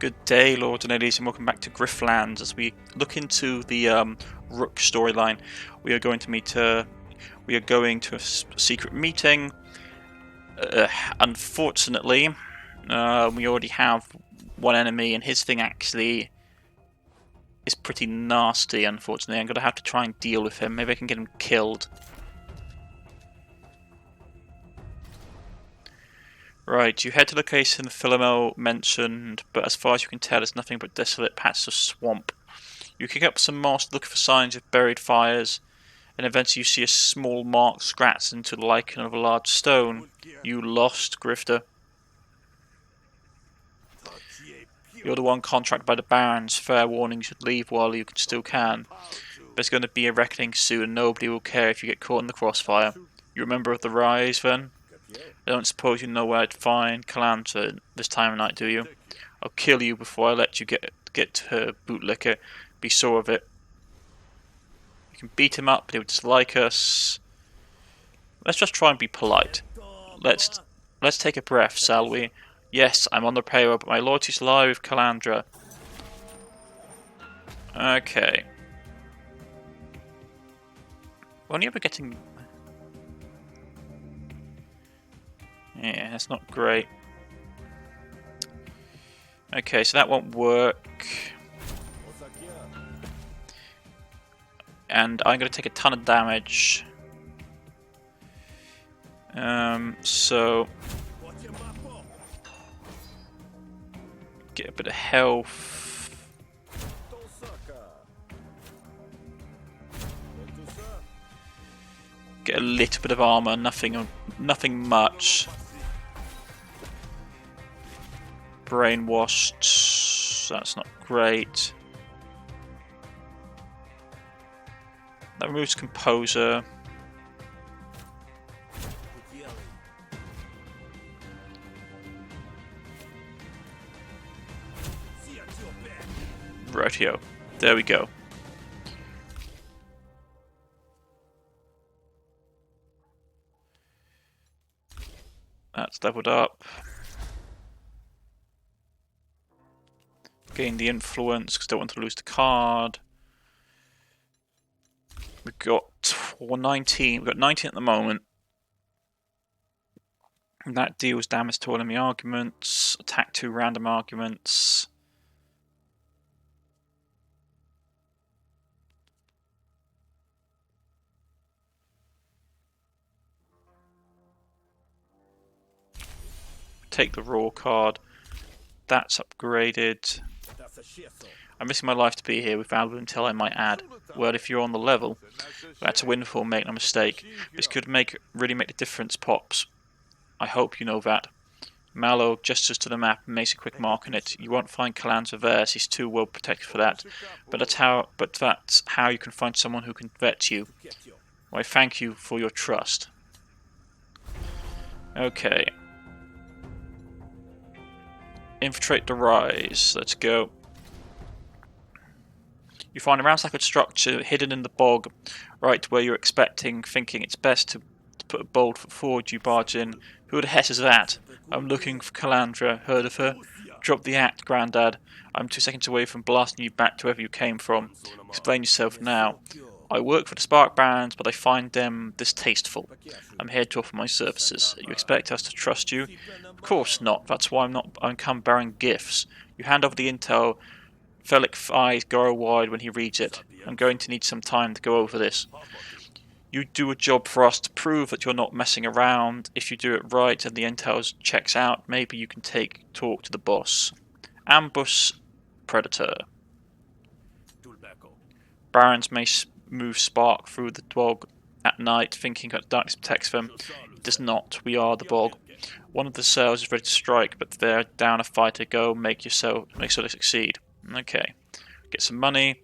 Good day, lords and ladies, and welcome back to Griftlands. As we look into the Rook storyline, we are going to a secret meeting. Unfortunately, we already have one enemy, and his thing actually is pretty nasty. Unfortunately, I'm going to have to try and deal with him. Maybe I can get him killed. Right, you head to the location Philomel mentioned, but as far as you can tell, it's nothing but desolate patches of swamp. You kick up some moss looking for signs of buried fires, and eventually you see a small mark scratched into the lichen of a large stone. You lost, Grifter. You're the one contracted by the barons. Fair warning, you should leave while you still can. There's going to be a reckoning soon, and nobody will care if you get caught in the crossfire. You remember of the rise, then? I don't suppose you know where I'd find Calandra this time of night, do you? I'll kill you before I let you get to her bootlicker. Be sure of it. You can beat him up, but he'll dislike us. Let's just try and be polite. Let's take a breath, shall we? Yes, I'm on the payroll, but my loyalties lie with Calandra. Okay. We're only ever getting... Yeah, that's not great. Okay, so that won't work. And I'm going to take a ton of damage. So... get a bit of health. Get a little bit of armor, nothing much. Brainwashed, that's not great. That removes Composer. Rightio, there we go. That's leveled up. Gain the influence because I don't want to lose the card. We've got 19. We've got 19 at the moment. And that deals damage to all enemy arguments. Attack 2 random arguments. Take the raw card. That's upgraded. I'm risking my life to be here with valuable intel, I might add. Well, if you're on the level, that's a windfall, make no mistake. This could really make the difference, Pops. I hope you know that. Mallow gestures to the map and makes a quick mark on it. You won't find Calandra there, he's too well protected for that. But that's how you can find someone who can vet you. Well, I thank you for your trust. Okay. Infiltrate the rise. Let's go. You find a round-sackled structure hidden in the bog, right where you're expecting, thinking it's best to put a bold foot forward. You barge in. Who the heck is that? I'm looking for Calandra. Heard of her? Drop the act, Grandad. I'm 2 seconds away from blasting you back to wherever you came from. Explain yourself now. I work for the Spark Barons, but I find them distasteful. I'm here to offer my services. You expect us to trust you? Of course not. That's why I'm come bearing gifts. You hand over the intel. Felic's eyes go wide when he reads it. I'm going to need some time to go over this. You do a job for us to prove that you're not messing around. If you do it right and the intel checks out, maybe you can talk to the boss. Ambush Predator. Barons may move Spark through the bog at night, thinking that darkness protects them. It does not. We are the bog. One of the cells is ready to strike, but they're down a fighter. Go make sure they succeed. Okay. Get some money.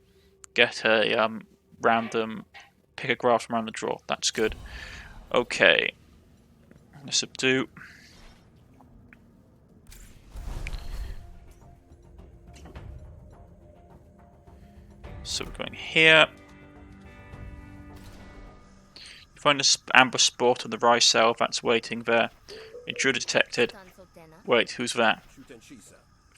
Get a random. Pick a graph from around the drawer. That's good. Okay. Let's subdue. So we're going here. You find an ambush spot on the rise cell that's waiting there. Intruder detected. Wait, who's that?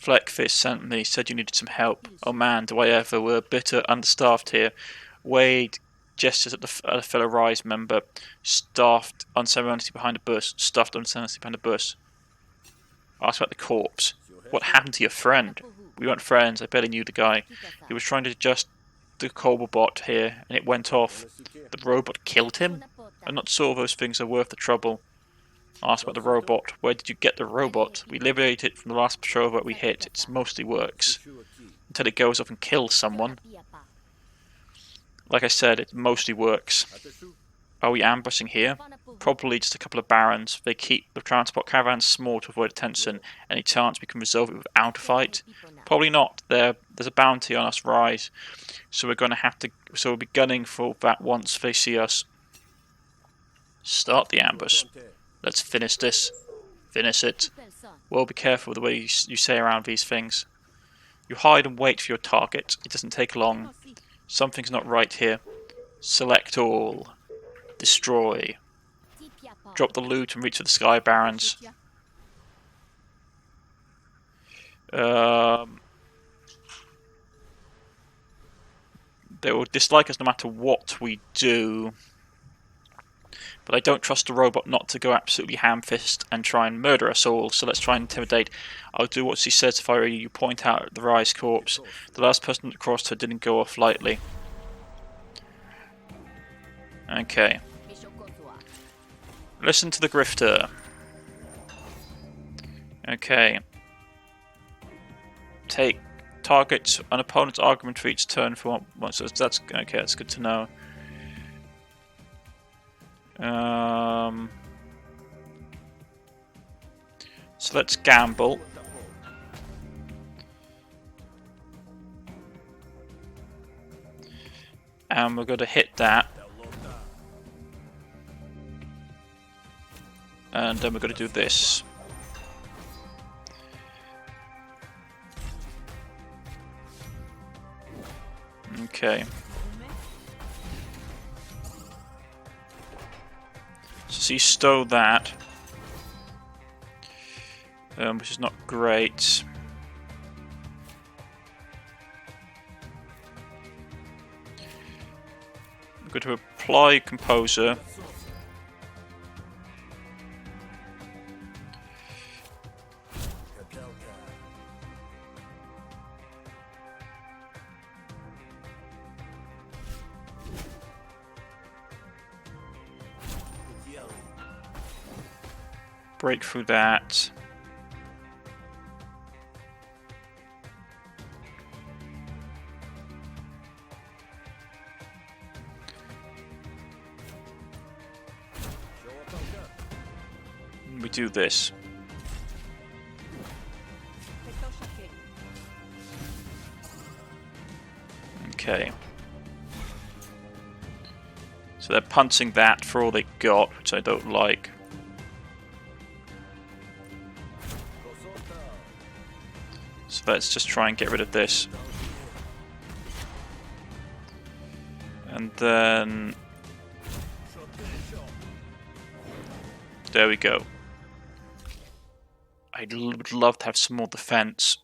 Fleckfist sent me, said you needed some help. Oh man, do I ever. We're a bit understaffed here. Wade gestures at a fellow Rise member, stuffed unceremoniously behind a bush. Asked about the corpse. What happened to your friend? We weren't friends, I barely knew the guy. He was trying to adjust the Cobalt here, and it went off. The robot killed him? I'm not sure those things are worth the trouble. Asked about the robot. Where did you get the robot? We liberated it from the last patrol that we hit. It mostly works. Until it goes off and kills someone. Like I said, it mostly works. Are we ambushing here? Probably just a couple of barons. They keep the transport caravans small to avoid attention. Any chance we can resolve it without a fight? Probably not. There's a bounty on us, Rise. So we're going to have to. So we'll be gunning for that once they see us. Start the ambush. Let's finish this. Finish it. Well, be careful the way you say around these things. You hide and wait for your target. It doesn't take long. Something's not right here. Select all. Destroy. Drop the loot and reach for the Sky Barons. They will dislike us no matter what we do. But I don't trust the robot not to go absolutely ham-fist and try and murder us all, so let's try and intimidate. I'll do what she says if I were you. Point out the Rise corpse. The last person that crossed her didn't go off lightly. Okay. Listen to the Grifter. Okay. Take target an opponent's argument for each turn for one. So that's okay. That's good to know. So let's gamble. And we're going to hit that. And then we're going to do this. Okay. So you stole that. Which is not great. I'm going to apply Composer. Break through that. We do this. Okay. So they're punching that for all they got, which I don't like. So let's just try and get rid of this. And then... there we go. I would love to have some more defense.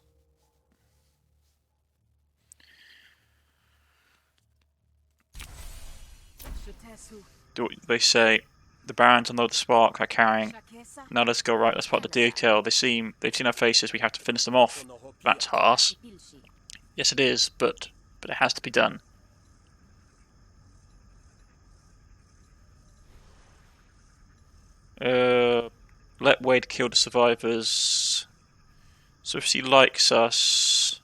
Do what they say. The barons unload the spark they're carrying. Now let's go right. Let's spot the detail. They've seen our faces. We have to finish them off. That's harsh. Yes, it is, but it has to be done. Let Wade kill the survivors. So if she likes us...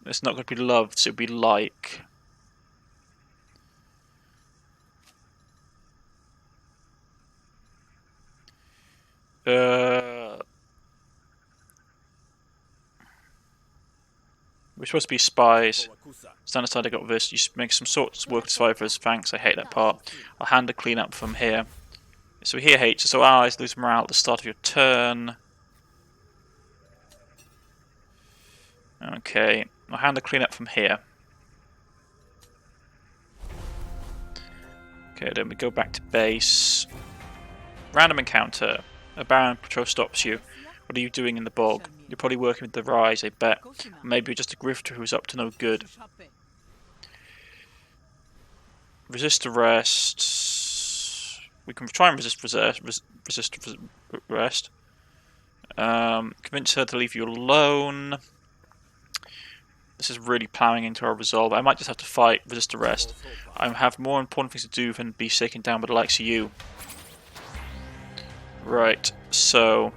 it's not going to be loved, it'll be like. We're supposed to be spies. Stand aside, I got this. You make some sorts of work with survivors. Thanks, I hate that part. I'll hand the cleanup from here. So here, H. So allies lose morale at the start of your turn. Okay. I'll hand the cleanup from here. Okay, then we go back to base. Random encounter. A Baron patrol stops you. What are you doing in the bog? You're probably working with the Rise, I bet. Or maybe you're just a grifter who's up to no good. Resist arrest. We can try and resist arrest. Convince her to leave you alone. This is really ploughing into our resolve. I might just have to fight, resist arrest. I have more important things to do than be shaken down by the likes of you. Right, so...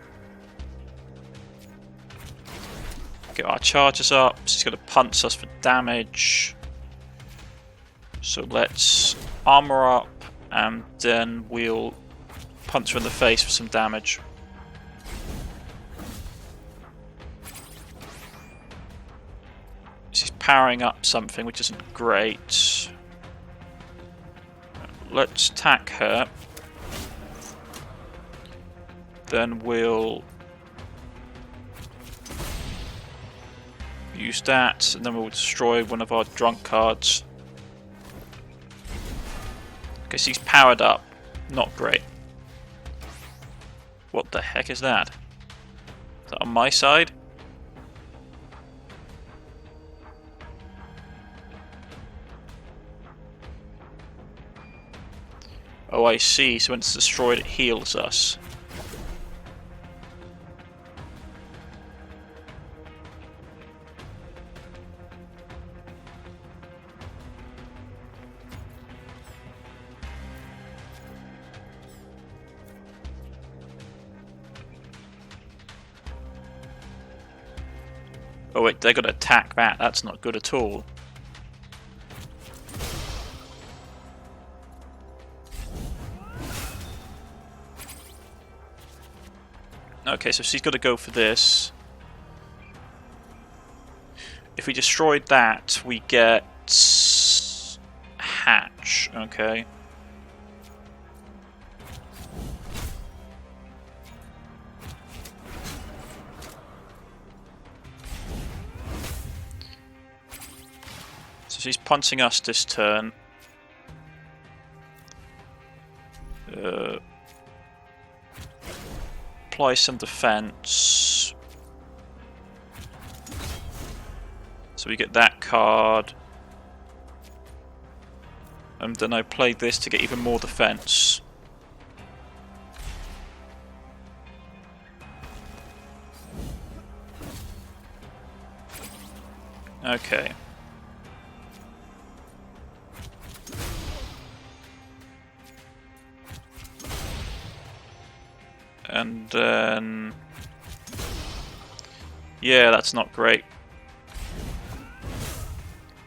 get our charges up. She's going to punch us for damage. So let's armor up, and then we'll punch her in the face for some damage. She's powering up something, which isn't great. Let's attack her. Then we'll use that, and then we'll destroy one of our drunk cards. Okay, she's powered up. Not great. What the heck is that? Is that on my side? Oh, I see. So when it's destroyed, it heals us. Oh wait, they're going to attack that. That's not good at all. Okay, so she's got to go for this. If we destroyed that, we get hatch. Okay. So she's punching us this turn. Apply some defense. So we get that card. And then I play this to get even more defense. Okay. And then... yeah, that's not great.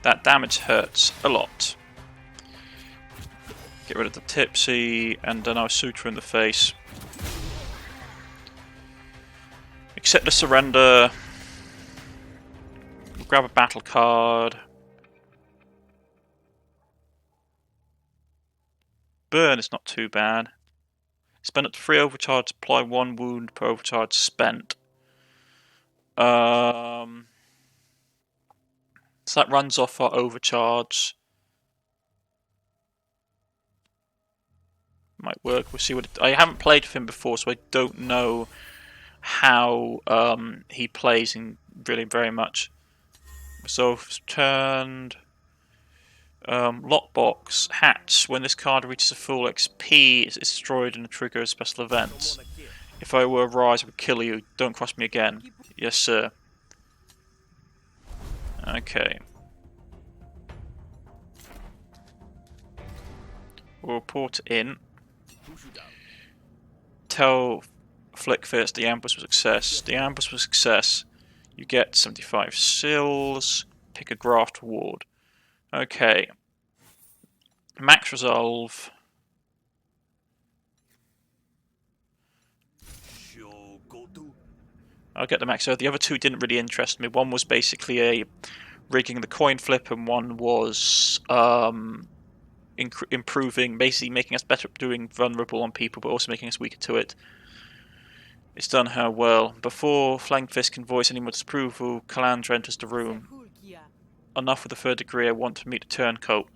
That damage hurts a lot. Get rid of the tipsy, and then I'll shoot her in the face. Accept the surrender. We'll grab a battle card. Burn is not too bad. Spend up to 3 overcharge, apply 1 wound per overcharge spent. So that runs off our overcharge. Might work. We'll see what I haven't played with him before, so I don't know how he plays in really very much. So turned. Lockbox, hatch. When this card reaches a full XP, it's destroyed and triggers special events. If I were a Rise, I would kill you. Don't cross me again. Yes, sir. Okay. We'll report in. Tell Flickfist the ambush was a success. The ambush was a success. You get 75 sills. Pick a graft reward. Okay. Max resolve. I'll get the max. So the other two didn't really interest me. One was basically a rigging the coin flip, and one was improving, basically making us better at doing vulnerable on people, but also making us weaker to it. It's done her well. Before Flying Fist can voice any more disapproval, Calandra enters the room. Enough with the 3rd degree, I want to meet the turncoat.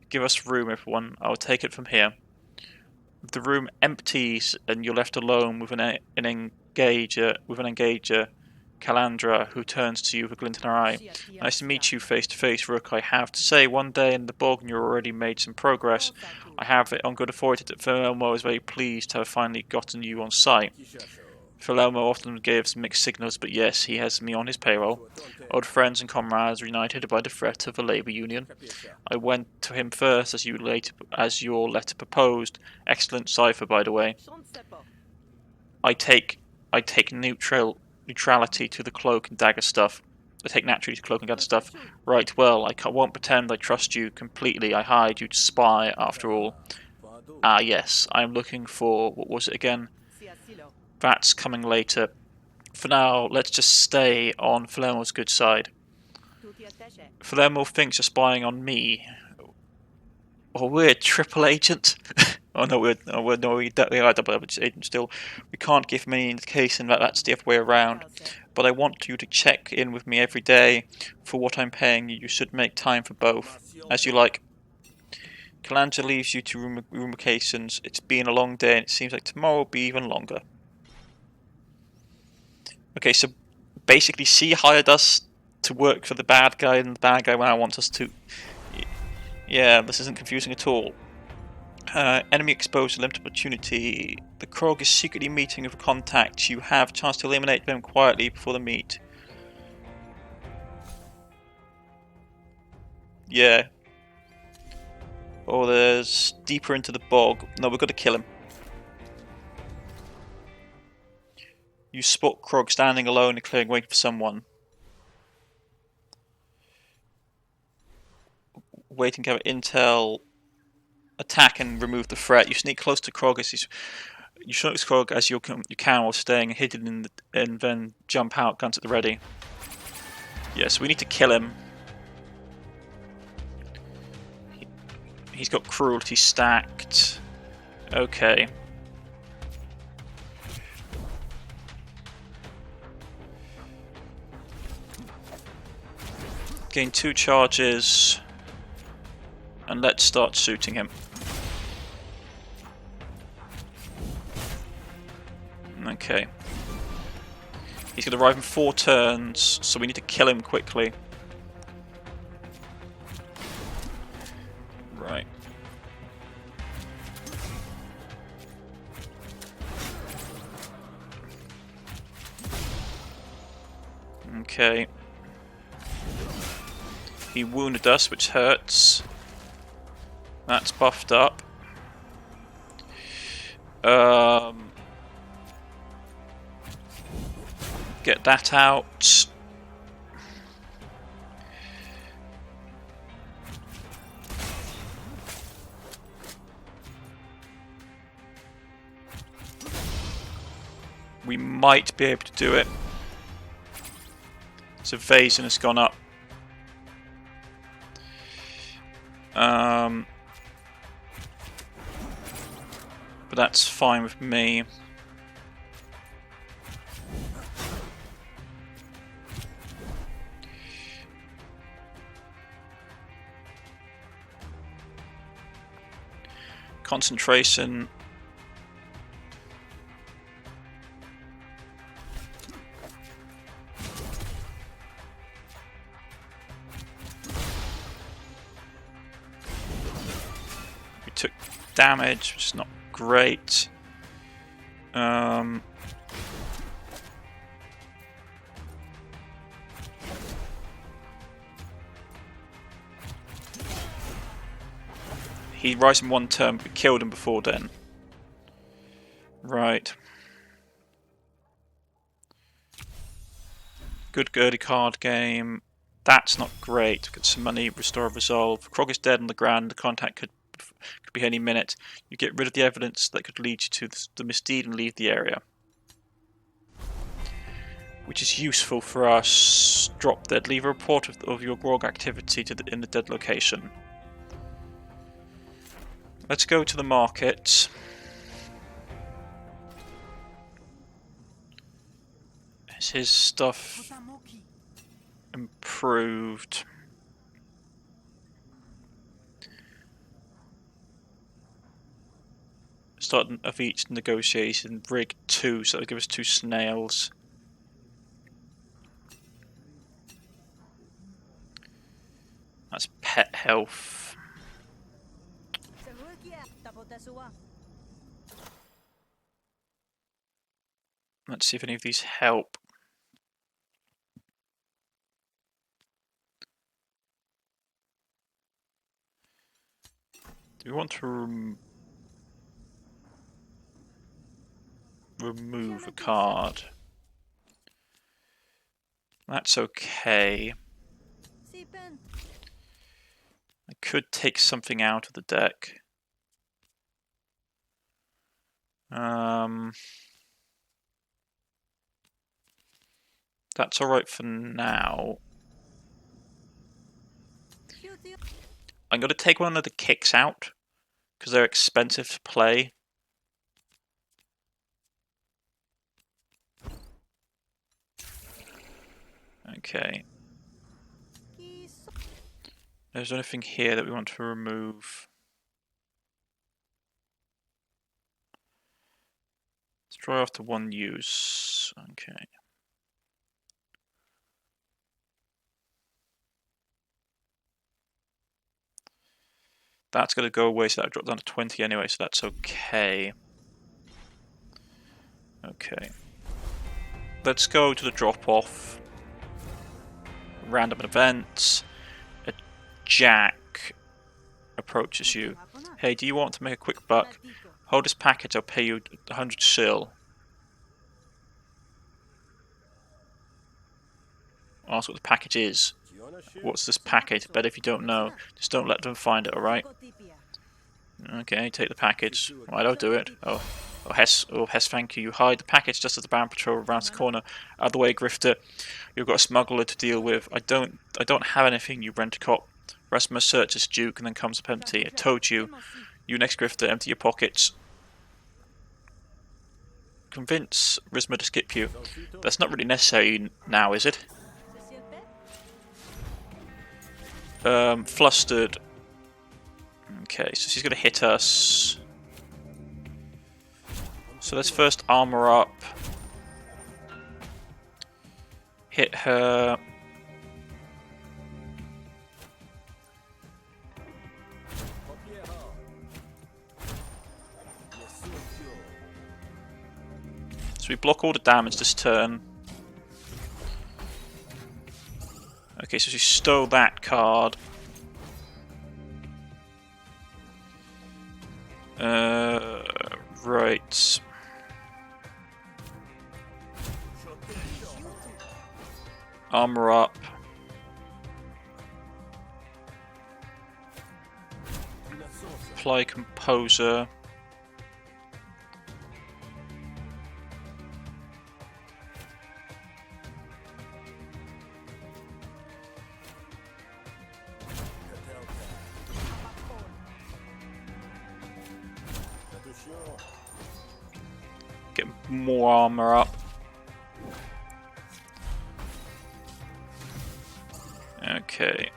Give us room, everyone. I will take it from here. The room empties and you're left alone with an engager, Calandra, who turns to you with a glint in her eye. Nice to meet you face to face, Rook. I have to say, one day in the bog and you've already made some progress. I have it on good authority that Philomo is very pleased to have finally gotten you on sight. Philomo often gives mixed signals, but yes, he has me on his payroll. Old friends and comrades reunited by the threat of a labour union. I went to him first, as your letter proposed. Excellent cipher, by the way. I take neutrality to the cloak and dagger stuff. I take naturally to cloak and dagger stuff. Right, well, I won't pretend I trust you completely. I hired you to spy, after all. Ah, yes, I'm looking for... what was it again? That's coming later. For now, let's just stay on Philemo's good side. Philomo thinks you're spying on me. Oh, we're a triple agent. Oh no, we are double agent still. We can't give him any indication that that's the other way around. But I want you to check in with me every day. For what I'm paying you, you should make time for both, as you like. Calandra leaves you to room vacations. It's been a long day, and it seems like tomorrow will be even longer. Okay, so basically, she hired us to work for the bad guy, and the bad guy now wants us to... Yeah, this isn't confusing at all. Enemy exposed to limited opportunity. The Krog is secretly meeting with a contact. You have a chance to eliminate them quietly before the meet. Yeah. Oh, there's deeper into the bog. No, we've got to kill him. You spot Krog standing alone in a clearing waiting for someone. Waiting to have intel, attack and remove the threat. You sneak close to Krog as you shoot Krog as you can while staying hidden and then jump out, guns at the ready. Yes, we need to kill him. He's got cruelty stacked. Okay. Gain 2 charges. And let's start shooting him. Okay. He's going to arrive in 4 turns, so we need to kill him quickly. Right. Okay. He wounded us, which hurts. That's buffed up. Get that out. We might be able to do it. His evasion has gone up. But that's fine with me. Concentration. We took damage, which is not great. He rises in 1 turn, but we killed him before then. Right. Good early card game. That's not great. Get some money, restore resolve. Krog is dead on the ground. The contact could be any minute. You get rid of the evidence that could lead you to the misdeed and leave the area. Which is useful for us. Drop dead. Leave a report of your Krog activity in the dead location. Let's go to the market. Is his stuff improved? start of each negotiation, rig 2, so that'll give us 2 snails. That's pet health. Let's see if any of these help. Do we want to remove a card? That's okay. I could take something out of the deck. That's alright for now. I'm going to take one of the kicks out, because they're expensive to play. Okay. Is there anything here that we want to remove? Destroy after 1 use. Okay. That's going to go away, so that dropped down to 20 anyway, so that's okay. Okay. Let's go to the drop-off. Random events. A jack approaches you. Hey, do you want to make a quick buck? Hold this package, I'll pay you 100 sil. Ask what the package is. What's this package? Bet if you don't know. Just don't let them find it, alright? Okay, take the package. Right, I'll do it. Oh, Hess, thank you. You hide the package just as the band patrol around the corner. Out of the way, Grifter. You've got a smuggler to deal with. I don't have anything, you rent-a-cop. Rasmus searches Duke and then comes up empty. I told you. You next, Grifter, empty your pockets. Convince Risma to skip you. That's not really necessary now, is it? Flustered. Okay, so she's going to hit us. So let's first armor up. Hit her. So we block all the damage this turn. Okay, so she stole that card. Right. Armor up. Apply Composer. Get more armor up. Okay.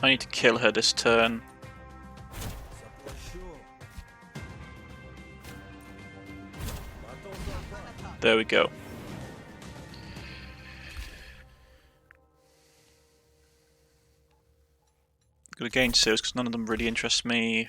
I need to kill her this turn. There we go. Gotta gain sales because none of them really interest me.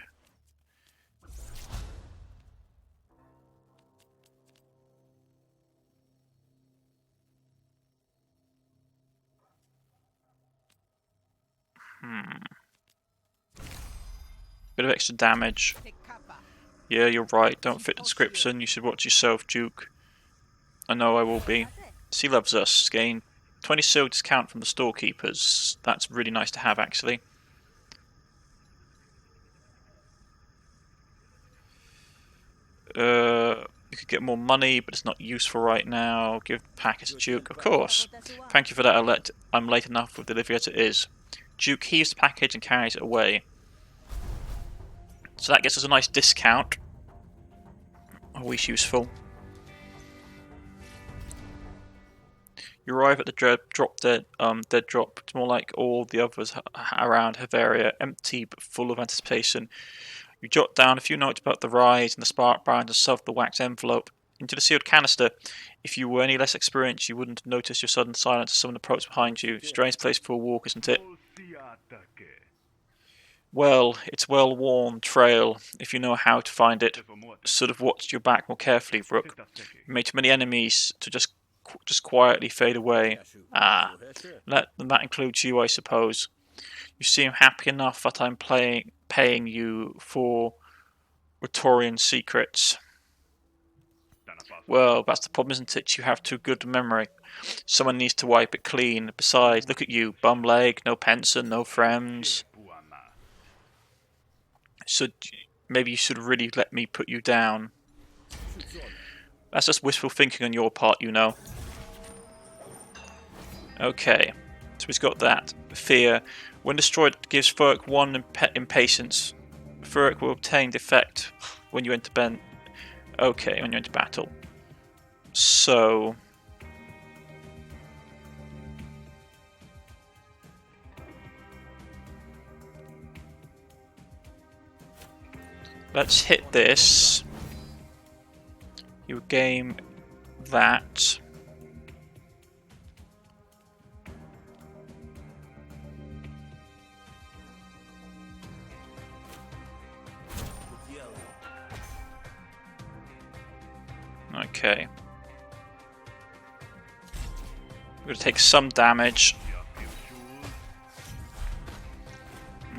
Bit of extra damage. Yeah, you're right. Don't fit the description. You should watch yourself, Duke. I know I will be. She loves us. Gain 20 sil discount from the storekeepers. That's really nice to have, actually. You could get more money, but it's not useful right now. Give the package to Duke, of course. Thank you for that. I'm late enough with delivery as it is. Duke heaves the package and carries it away. So that gets us a nice discount. Always useful. You arrive at the dead drop. It's more like all the others around Havaria, empty but full of anticipation. You jot down a few notes about the rise and the spark brand and stuff the wax envelope into the sealed canister. If you were any less experienced, you wouldn't have noticed your sudden silence as someone approached behind you. Strange place for a walk, isn't it? Well, it's a well-worn trail, if you know how to find it. Should have watched your back more carefully, Rook. You made too many enemies to just quietly fade away. Ah, that includes you, I suppose. You seem happy enough that I'm paying you for Ratorian secrets. Well, that's the problem, isn't it? You have too good a memory. Someone needs to wipe it clean. Besides, look at you, bum leg, no pension, no friends. Maybe you should really let me put you down. That's just wishful thinking on your part, you know. Okay, so we've got that. Fear. When destroyed, it gives Furk 1 impatience. Furk will obtain the effect when you enter when you enter battle. So let's hit this. You gain that. Okay. We're going to take some damage.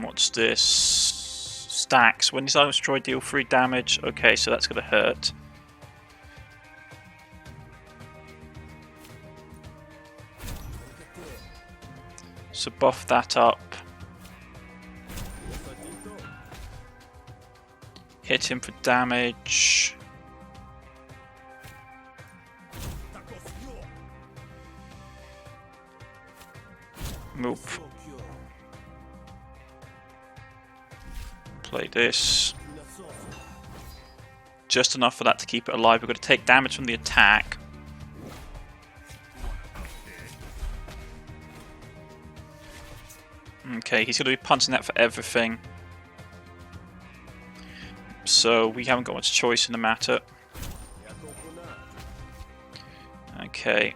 What's this? Stacks. When these items destroyed, deal 3 damage. Okay, so that's going to hurt. So buff that up. Hit him for damage. Move. Play this. Just enough for that to keep it alive. We're going to take damage from the attack. Okay, he's going to be punching that for everything. So we haven't got much choice in the matter. Okay.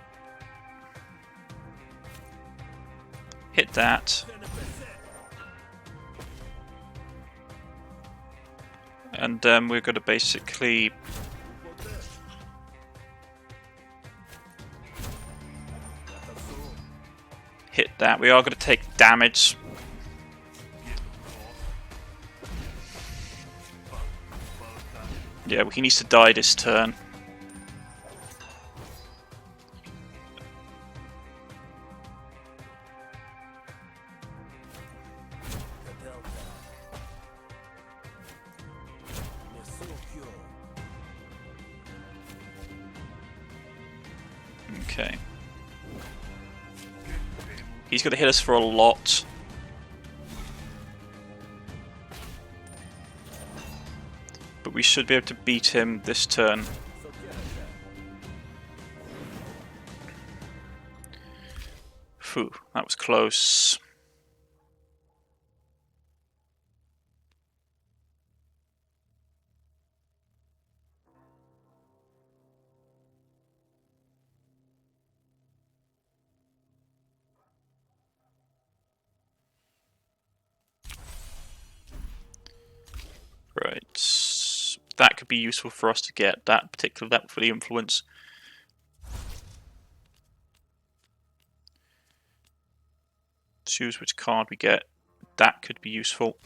Hit that. And we're going to basically hit that. We are going to take damage. Yeah, he needs to die this turn. Okay. He's going to hit us for a lot. But we should be able to beat him this turn. Phew, that was close. Right, that could be useful for us to get that particular depth for the influence. Choose which card we get. That could be useful.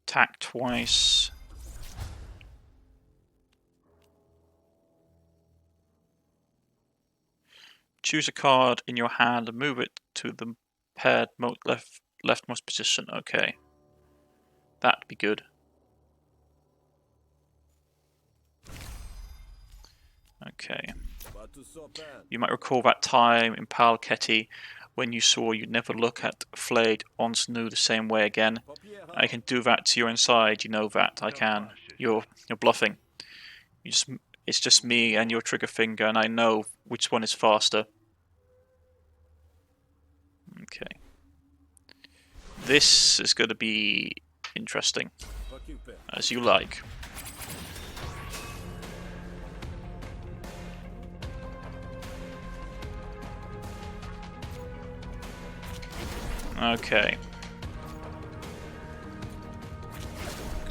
Attack twice. Choose a card in your hand and move it to the paired leftmost position. Okay, that'd be good. Okay. You might recall that time in Palketti when you swore you'd never look at flayed Onsnu the same way again. I can do that to your inside, you know that. I can. You're bluffing. It's just me and your trigger finger, and I know which one is faster. Okay. This is going to be interesting, as you like. Okay.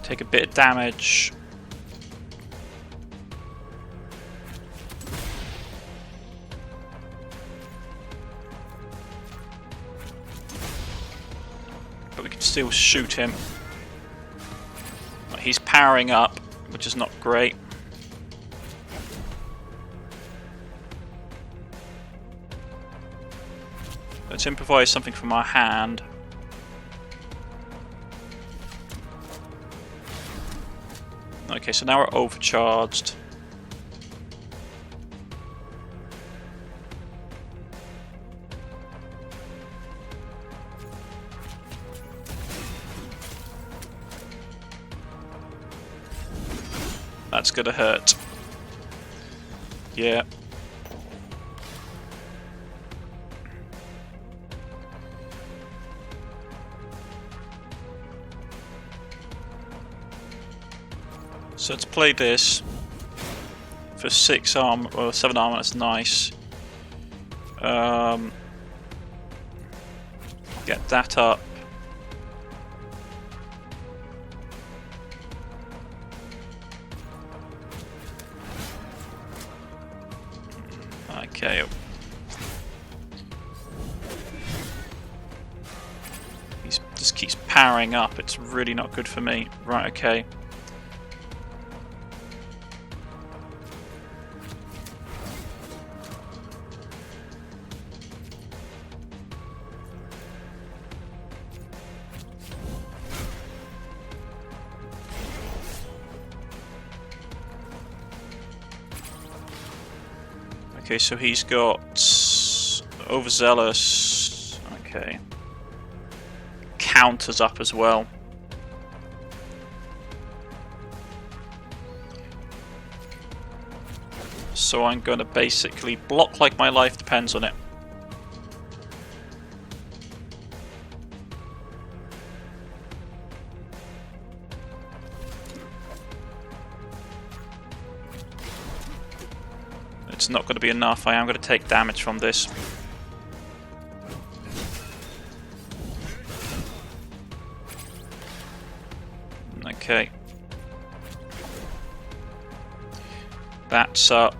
Take a bit of damage. But we can still shoot him. He's powering up, which is not great. Let's improvise something from our hand. Okay, so now we're overcharged. That's gonna hurt. Yeah. So let's play this for 6 armor or 7 armor. That's nice. Get that up. Okay. He just keeps powering up. It's really not good for me. Right. Okay. Okay, so he's got overzealous. Okay. Counters up as well. So I'm going to basically block like my life depends on it. It's not going to be enough. I am going to take damage from this. Okay. That's up.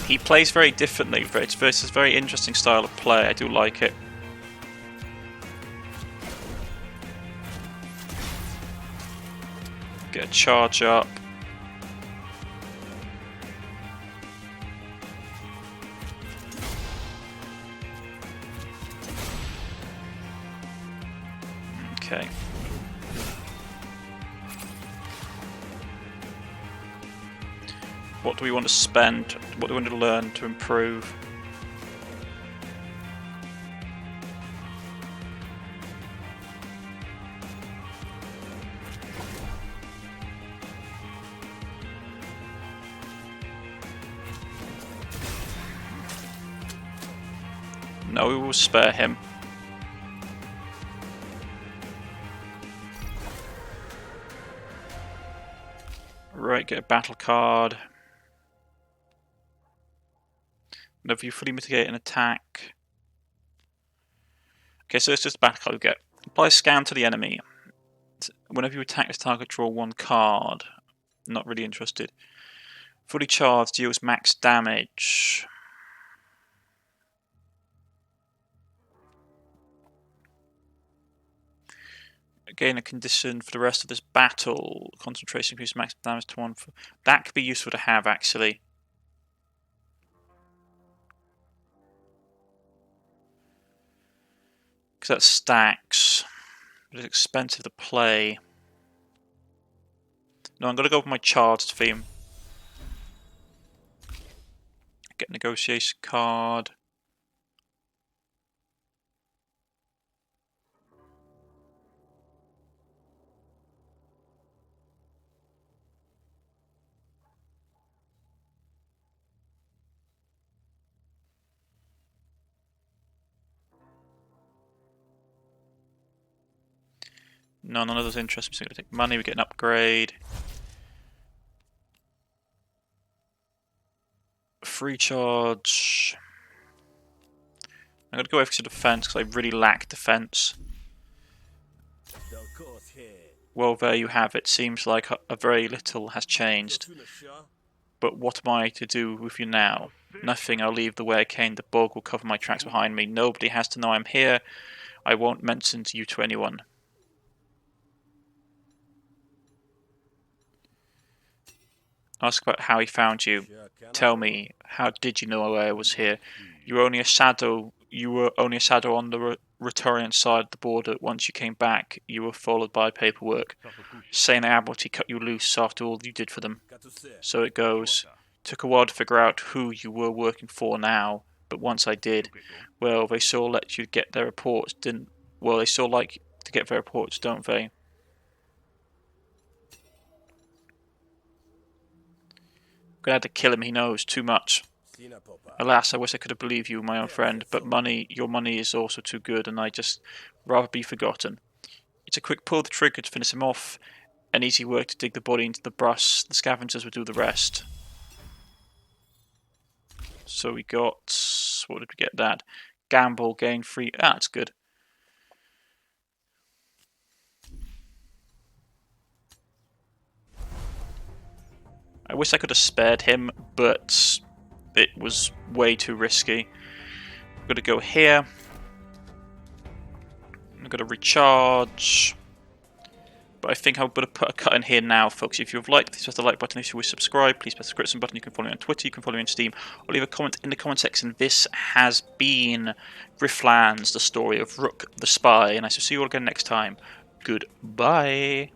He plays very differently. It's a very interesting style of play. I do like it. Get a charge up. Okay. What do we want to spend? What do we want to learn to improve? No, we will spare him. Right, get a battle card. Whenever you fully mitigate an attack. Okay, so it's just a battle card we get. Apply scan to the enemy. Whenever you attack this target, draw 1 card. Not really interested. Fully charged, deals max damage. Gain a condition for the rest of this battle. Concentration increases max damage to 1. That could be useful to have, actually. Because that stacks. But it's expensive to play. No, I'm going to go with my charged theme. Get negotiation card. No, none of those interest. I'm just going to take money. We get an upgrade. Free charge. I'm going to go over to defense because I really lack defense. Well, there you have it. Seems like a very little has changed. But what am I to do with you now? Nothing. I'll leave the way I came. The bog will cover my tracks behind me. Nobody has to know I'm here. I won't mention you to anyone. Ask about how he found you. Tell me, how did you know I was here? You were only a shadow. You were only a shadow on the Returian side of the border. Once you came back, you were followed by paperwork, saying the Admiralty cut you loose after all you did for them. So it goes. Took a while to figure out who you were working for now, but once I did, well, they sure let you get their reports, didn't? Well, they sure like to get their reports, don't they? Glad to kill him, he knows too much. Alas, I wish I could have believed you, my own friend, but your money is also too good, and I just rather be forgotten. It's a quick pull of the trigger to finish him off, an easy work to dig the body into the brush. The scavengers will do the rest. So we got, what did we get that? Gamble, gain free, that's good. I wish I could have spared him, but it was way too risky. I'm going to go here. I'm going to recharge. But I think I'm going to put a cut in here now, folks. If you've liked, please press the like button. If you wish to subscribe, please press the subscription button. You can follow me on Twitter, you can follow me on Steam, or leave a comment in the comment section. This has been Griftlands, the story of Rook the Spy, and I shall see you all again next time. Goodbye.